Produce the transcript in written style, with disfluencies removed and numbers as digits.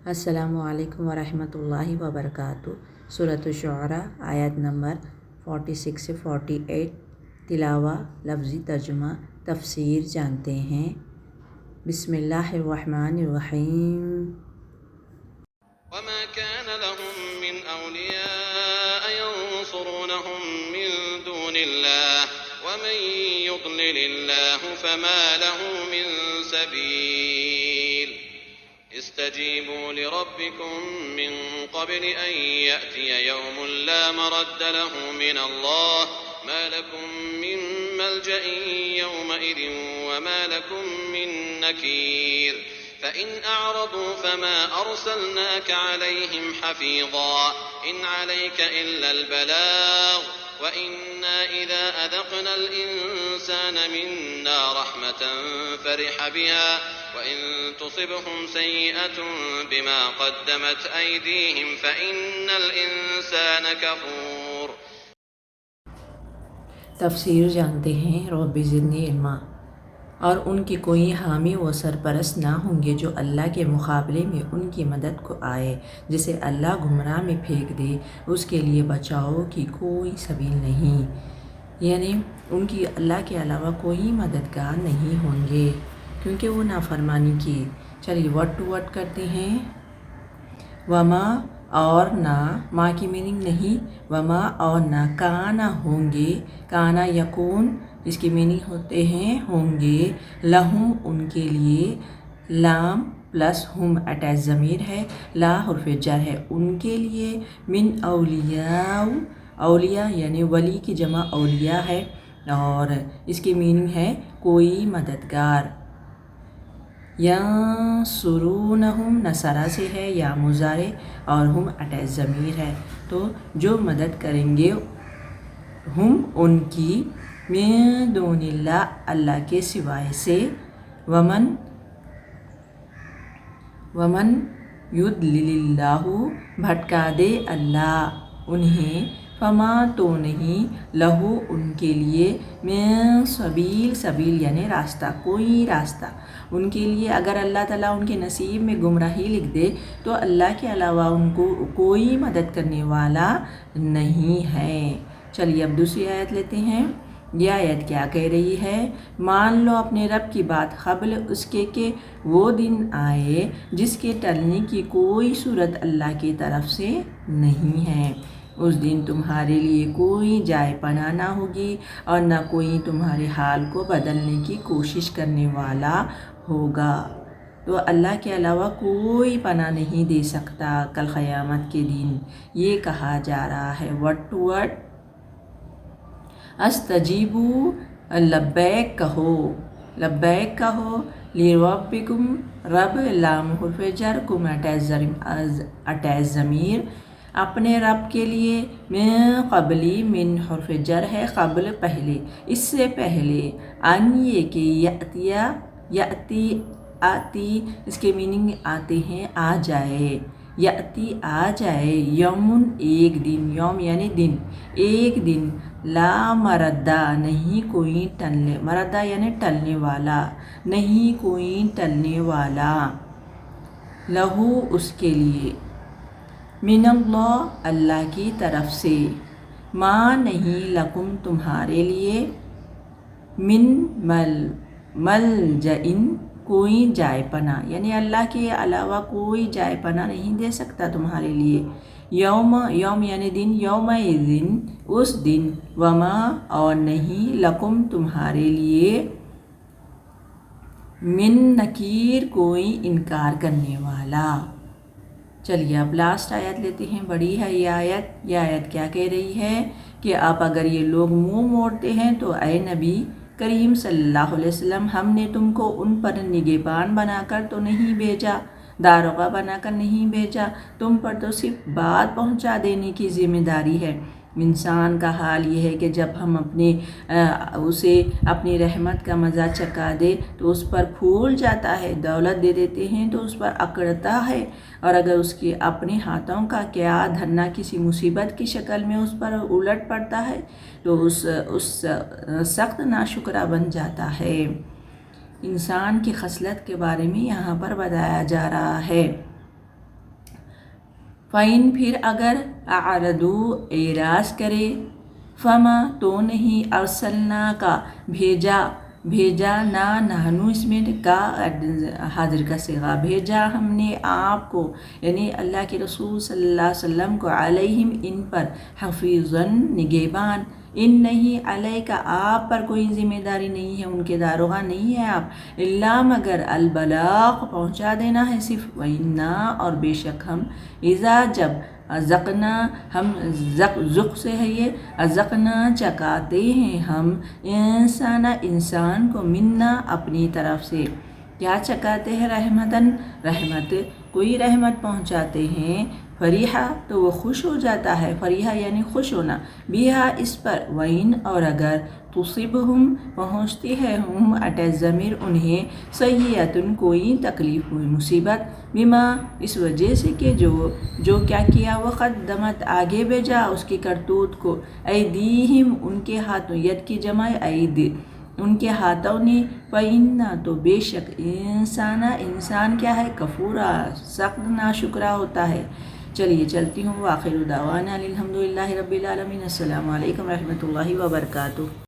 السلام علیکم ورحمۃ اللہ وبرکاتہ۔ سورۃ الشعراء آیت نمبر 46 سے 48 تلاوہ، لفظی ترجمہ، تفسیر جانتے ہیں۔ بسم اللہ الرحمن الرحیم۔ وما كان لهم من أولياء ينصرونهم من دون الله ومن يضلل الله فما له من سبيل استجيبوا لربكم من قبل أن يأتي يوم لا مرد له من الله ما لكم من ملجأ يومئذ وما لكم من نكير فإن أعرضوا فما أرسلناك عليهم حفيظا إن عليك إلا البلاغ وإنا إذا أذقنا الإنسان منا رحمة فرح بها وإن تصبهم سيئة بما قدمت أيديهم فإن الإنسان كفور۔ تفسیر جانتے ہیں۔ رب زدنی علما۔ اور ان کی کوئی حامی و سرپرست نہ ہوں گے جو اللہ کے مقابلے میں ان کی مدد کو آئے۔ جسے اللہ گمراہ میں پھینک دے اس کے لیے بچاؤ کی کوئی سبیل نہیں، یعنی ان کی اللہ کے علاوہ کوئی مددگار نہیں ہوں گے کیونکہ وہ نافرمانی کی۔ چلیے ورڈ ٹو ورڈ کرتے ہیں۔ وما اور نہ، ماں کی میننگ نہیں، وما اور نہ، کانا ہوں گے، کانا یکون اس کی میننگ ہوتے ہیں ہوں گے، لہم ان کے لیے، لام پلس ہم اٹیچ ضمیر ہے، لا حرف جر ہے، ان کے لیے، من اولیاء، اولیاء یعنی ولی کی جمع اولیاء ہے اور اس کی میننگ ہے کوئی مددگار۔ ینصرونہم نصرہ سے ہے یا مضارع اور ہم اٹیچ ضمیر ہے، تو جو مدد کریں گے ہم ان کی، من دون اللہ اللہ کے سوائے سے، ومن یضلل اللہ بھٹکا دے اللہ انہیں، فما تو نہیں، لہو ان کے لیے، من سبیل، سبیل یعنی راستہ، کوئی راستہ ان کے لیے۔ اگر اللہ تعالیٰ ان کے نصیب میں گمراہی لکھ دے تو اللہ کے علاوہ ان کو کوئی مدد کرنے والا نہیں ہے۔ چلیے اب دوسری آیت لیتے ہیں۔ یہ آیت کیا کہہ رہی ہے؟ مان لو اپنے رب کی بات قبل اس کے کہ وہ دن آئے جس کے ٹلنے کی کوئی صورت اللہ کی طرف سے نہیں ہے۔ اس دن تمہارے لیے کوئی جائے پناہ نہ ہوگی اور نہ کوئی تمہارے حال کو بدلنے کی کوشش کرنے والا ہوگا۔ تو اللہ کے علاوہ کوئی پناہ نہیں دے سکتا کل قیامت کے دن، یہ کہا جا رہا ہے۔ ورڈ ٹو ورڈ، استجیبو لبیک کہو، لبیک کہو، لربکم رب، لام حرف جر، کم اٹیچ ضمیر، اپنے رب کے لیے، من قبلی، من حرف جر ہے، قبل پہلے، اس سے پہلے، ان یہ کہ یاتیا، یاتی، آتی اس کے میننگ آتے ہیں آ جائے، یاتی آ جائے، یومن ایک دن، یوم یعنی دن، ایک دن، لا مردہ نہیں کوئی ٹلنے، مردہ یعنی ٹلنے والا، نہیں کوئی ٹلنے والا، لہو اس کے لیے، من اللہ اللہ کی طرف سے، ما نہیں، لکم تمہارے لیے، من ملجئن کوئی جائے پناہ، یعنی اللہ کے علاوہ کوئی جائے پناہ نہیں دے سکتا تمہارے لیے، یوم، یوم یعنی دن، یومئذ اس دن، وما اور نہیں، لکم تمہارے لیے، من نکیر کوئی انکار کرنے والا۔ چلیے اب لاسٹ آیت لیتے ہیں، بڑی ہے یہ آیت۔ یہ آیت کیا کہہ رہی ہے کہ آپ اگر یہ لوگ منہ موڑتے ہیں تو اے نبی کریم صلی اللہ علیہ وسلم، ہم نے تم کو ان پر نگہبان بنا کر تو نہیں بھیجا، داروغہ بنا کر نہیں بھیجا، تم پر تو صرف بات پہنچا دینے کی ذمہ داری ہے۔ انسان کا حال یہ ہے کہ جب ہم اسے اپنی رحمت کا مزہ چکھا دے تو اس پر پھول جاتا ہے، دولت دے دیتے ہیں تو اس پر اکڑتا ہے، اور اگر اس کے اپنے ہاتھوں کا کیا دھرنا کسی مصیبت کی شکل میں اس پر الٹ پڑتا ہے تو اس سخت ناشکرا بن جاتا ہے۔ انسان کی خصلت کے بارے میں یہاں پر بتایا جا رہا ہے۔ فَإِن پھر اگر اعرضوا اعراض کرے فما تو نہیں ارسلنا کا بھیجا نہ نحنو اس میں کا حاضر کا صیغہ بھیجا ہم نے آپ کو یعنی اللہ کے رسول صلی اللہ علیہ وسلم کو علیہم ان پر حفیظاً نگہبان ان نہیں علیہ کا آپ پر کوئی ذمہ داری نہیں ہے ان کے داروغہ نہیں ہے آپ الا مگر البلاغ پہنچا دینا ہے صرف وَإِنَّا اور بے شک ہم اذا جب ازقنا ہم ذق سے ہے یہ ازقنا چکاتے ہیں ہم انسان کو منا اپنی طرف سے کیا چکاتے ہیں رحمت کوئی رحمت پہنچاتے ہیں فریحہ تو وہ خوش ہو جاتا ہے فریحہ یعنی خوش ہونا بیہا اس پر وَإِن اور اگر تصبہم پہنچتی ہے ہم ضمیر انہیں سیئۃ کوئی تکلیف ہوئی مصیبت بما اس وجہ سے کہ جو کیا وہ قدمت آگے بھیجا اس کی کرتوت کو ایدیہم ان کے ہاتھوں ید کی جمع اید ان کے ہاتھوں نے فَإِنَّا تو بے شک انسان کیا ہے کفورا سخت ناشکرا ہوتا ہے چلیے چلتی ہوں وآخر دعوانا الحمدللہ رب العالمین السلام علیکم ورحمۃ اللہ وبرکاتہ